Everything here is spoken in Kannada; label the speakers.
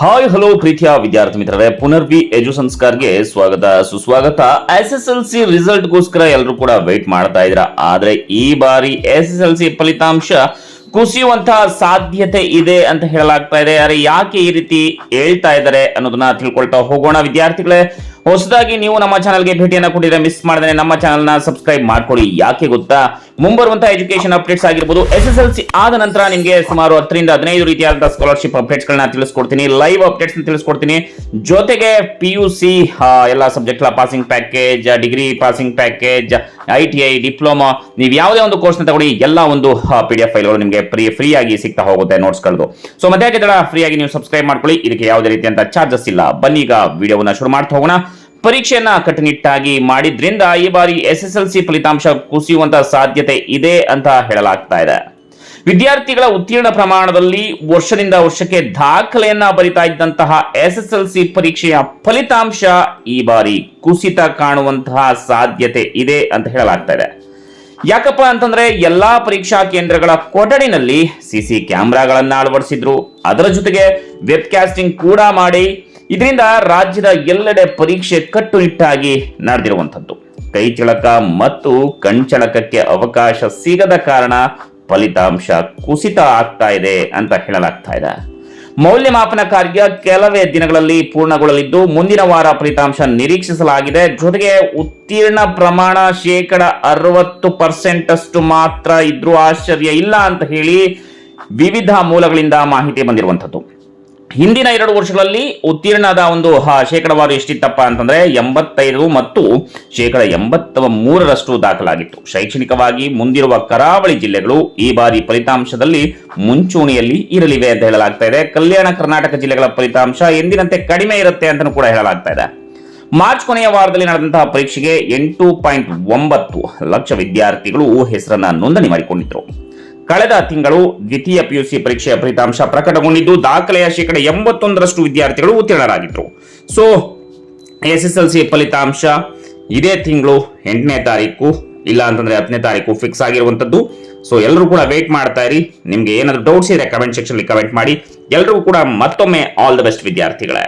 Speaker 1: ಹಾಯ್ ಹಲೋ ಪ್ರೀತಿಯ ವಿದ್ಯಾರ್ಥಿ ಮಿತ್ರರೇ, ಪುನರ್ವಿ ಎಜು ಸಂಸ್ಕಾರ್ಗೆ ಸ್ವಾಗತ ಸುಸ್ವಾಗತ. SSLC ರಿಸಲ್ಟ್ ಗೋಸ್ಕರ ಎಲ್ಲರೂ ಕೂಡ ವೇಟ್ ಮಾಡ್ತಾ ಇದ್ರ. ಆದ್ರೆ ಈ ಬಾರಿ SSLC ಫಲಿತಾಂಶ ಕುಸಿಯುವಂತಹ ಸಾಧ್ಯತೆ ಇದೆ ಅಂತ ಹೇಳಲಾಗ್ತಾ ಇದೆ. ಯಾರು ಯಾಕೆ ಈ ರೀತಿ ಹೇಳ್ತಾ ಇದ್ದಾರೆ ಅನ್ನೋದನ್ನ ತಿಳ್ಕೊಳ್ತಾ ಹೋಗೋಣ. ವಿದ್ಯಾರ್ಥಿಗಳೇ, ಹೊಸದಾಗಿ ನೀವು ನಮ್ಮ ಚಾನಲ್ಗೆ ಭೇಟಿಯನ್ನ ಕೊಟ್ಟಿದ್ರೆ ಮಿಸ್ ಮಾಡದೆ ನಮ್ಮ ಚಾನಲ್ನ ಸಬ್ಸ್ಕ್ರೈಬ್ ಮಾಡ್ಕೊಳ್ಳಿ. ಯಾಕೆ ಗೊತ್ತಾ, ಮುಂಬರುವಂತಹ ಎಜುಕೇಶನ್ ಅಪ್ಡೇಟ್ಸ್ ಆಗಿರ್ಬೋದು, SSLC ಆದ ನಂತರ ನಿಮಗೆ ಸುಮಾರು 10 ರಿಂದ 15 ರೀತಿಯಾದ ಸ್ಕಾಲರ್ಶಿಪ್ ಅಪ್ಡೇಟ್ಸ್ ಗಳನ್ನ ತಿಳಿಸ್ಕೊಡ್ತೀನಿ, ಲೈವ್ ಅಪ್ಡೇಟ್ಸ್ ತಿಳಿಸ್ಕೊಡ್ತೀನಿ. ಜೊತೆಗೆ PUC ಎಲ್ಲ subject passing package, degree passing package, ITI diploma, ನೀವು ಯಾವುದೇ ಒಂದು ಕೋರ್ಸ್ ನ ತಗೊಳ್ಳಿ, ಎಲ್ಲ ಒಂದು PDF ಫೈಲ್ಗಳು ನಿಮಗೆ ಫ್ರೀ ಆಗಿ ಸಿಗ್ತಾ ಹೋಗುತ್ತೆ ನೋಟ್ಸ್ ಗಳದು. ಸೊ ಮತ್ತೆ ಫ್ರೀ ಆಗಿ ನೀವು ಸಬ್ಸ್ಕ್ರೈಬ್ ಮಾಡ್ಕೊಳ್ಳಿ. ಇದಕ್ಕೆ ಯಾವುದೇ ರೀತಿಯಂತ ಚಾರ್ಜಸ್ ಇಲ್ಲ. ಬನ್ನಿ ಈಗ ವಿಡಿಯೋವನ್ನ ಶುರು ಮಾಡ್ತಾ ಹೋಗೋಣ. ಪರೀಕ್ಷೆಯನ್ನ ಕಟ್ಟುನಿಟ್ಟಾಗಿ ಮಾಡಿದ್ರಿಂದ ಈ ಬಾರಿ SSLC ಫಲಿತಾಂಶ ಕುಸಿಯುವಂತಹ ಸಾಧ್ಯತೆ ಇದೆ ಅಂತ ಹೇಳಲಾಗ್ತಾ ಇದೆ. ವಿದ್ಯಾರ್ಥಿಗಳ ಉತ್ತೀರ್ಣ ಪ್ರಮಾಣದಲ್ಲಿ ವರ್ಷದಿಂದ ವರ್ಷಕ್ಕೆ ದಾಖಲೆಯನ್ನ ಬರಿತಾ ಇದ್ದಂತಹ SSLC ಪರೀಕ್ಷೆಯ ಫಲಿತಾಂಶ ಈ ಬಾರಿ ಕುಸಿತ ಕಾಣುವಂತಹ ಸಾಧ್ಯತೆ ಇದೆ ಅಂತ ಹೇಳಲಾಗ್ತಾ ಇದೆ. ಯಾಕಪ್ಪ ಅಂತಂದ್ರೆ ಎಲ್ಲಾ ಪರೀಕ್ಷಾ ಕೇಂದ್ರಗಳ ಕೊಠಡಿನಲ್ಲಿ CC ಕ್ಯಾಮೆರಾಗಳನ್ನ ಅಳವಡಿಸಿದ್ರು. ಅದರ ಜೊತೆಗೆ ವೆಬ್ ಕಾಸ್ಟಿಂಗ್ ಕೂಡ ಮಾಡಿ ಇದರಿಂದ ರಾಜ್ಯದ ಎಲ್ಲೆಡೆ ಪರೀಕ್ಷೆ ಕಟ್ಟುನಿಟ್ಟಾಗಿ ನಡೆದಿರುವಂಥದ್ದು. ಕೈಚಳಕ ಮತ್ತು ಕಣ್ಚಳಕಕ್ಕೆ ಅವಕಾಶ ಸಿಗದ ಕಾರಣ ಫಲಿತಾಂಶ ಕುಸಿತ ಆಗ್ತಾ ಇದೆ ಅಂತ ಹೇಳಲಾಗ್ತಾ ಇದೆ. ಮೌಲ್ಯಮಾಪನ ಕಾರ್ಯ ಕೆಲವೇ ದಿನಗಳಲ್ಲಿ ಪೂರ್ಣಗೊಳ್ಳಲಿದ್ದು ಮುಂದಿನ ವಾರ ಫಲಿತಾಂಶ ನಿರೀಕ್ಷಿಸಲಾಗಿದೆ. ಜೊತೆಗೆ ಉತ್ತೀರ್ಣ ಪ್ರಮಾಣ 60% ಅಷ್ಟು ಮಾತ್ರ ಇದ್ರೂ ಆಶ್ಚರ್ಯ ಇಲ್ಲ ಅಂತ ಹೇಳಿ ವಿವಿಧ ಮೂಲಗಳಿಂದ ಮಾಹಿತಿ ಬಂದಿರುವಂಥದ್ದು. ಹಿಂದಿನ 2 ವರ್ಷಗಳಲ್ಲಿ ಉತ್ತೀರ್ಣದ ಒಂದು ಶೇಕಡವಾರು ಎಷ್ಟಿತ್ತಪ್ಪ ಅಂತಂದ್ರೆ 85 ಮತ್ತು 83% ದಾಖಲಾಗಿತ್ತು. ಶೈಕ್ಷಣಿಕವಾಗಿ ಮುಂದಿರುವ ಕರಾವಳಿ ಜಿಲ್ಲೆಗಳು ಈ ಬಾರಿ ಫಲಿತಾಂಶದಲ್ಲಿ ಮುಂಚೂಣಿಯಲ್ಲಿ ಇರಲಿವೆ ಅಂತ ಹೇಳಲಾಗ್ತಾ ಇದೆ. ಕಲ್ಯಾಣ ಕರ್ನಾಟಕ ಜಿಲ್ಲೆಗಳ ಫಲಿತಾಂಶ ಎಂದಿನಂತೆ ಕಡಿಮೆ ಇರುತ್ತೆ ಅಂತ ಕೂಡ ಹೇಳಲಾಗ್ತಾ ಇದೆ. ಮಾರ್ಚ್ ಕೊನೆಯ ವಾರದಲ್ಲಿ ನಡೆದಂತಹ ಪರೀಕ್ಷೆಗೆ 8.9 ಲಕ್ಷ ವಿದ್ಯಾರ್ಥಿಗಳು ಹೆಸರನ್ನ ನೋಂದಣಿ ಮಾಡಿಕೊಂಡಿದ್ರು. ಕಳೆದ ತಿಂಗಳು ದ್ವಿತೀಯ PUC ಪರೀಕ್ಷೆಯ ಫಲಿತಾಂಶ ಪ್ರಕಟಗೊಂಡಿದ್ದು ದಾಖಲೆಯ 81% ವಿದ್ಯಾರ್ಥಿಗಳು ಉತ್ತೀರ್ಣರಾಗಿದ್ರು. ಸೊ SSLC ಫಲಿತಾಂಶ ಇದೇ ತಿಂಗಳು 8ನೇ ತಾರೀಕು ಇಲ್ಲ ಅಂತಂದ್ರೆ 10ನೇ ತಾರೀಕು ಫಿಕ್ಸ್ ಆಗಿರುವಂತದ್ದು. ಸೊ ಎಲ್ಲರೂ ಕೂಡ ವೇಟ್ ಮಾಡ್ತಾ ಇರಿ. ನಿಮ್ಗೆ ಏನಾದ್ರು ಡೌಟ್ಸ್ ಇದೆ ಕಮೆಂಟ್ ಸೆಕ್ಷನ್ ಅಲ್ಲಿ ಕಮೆಂಟ್ ಮಾಡಿ. ಎಲ್ಲರಿಗೂ ಕೂಡ ಮತ್ತೊಮ್ಮೆ ಆಲ್ ದ ಬೆಸ್ಟ್ ವಿದ್ಯಾರ್ಥಿಗಳೇ.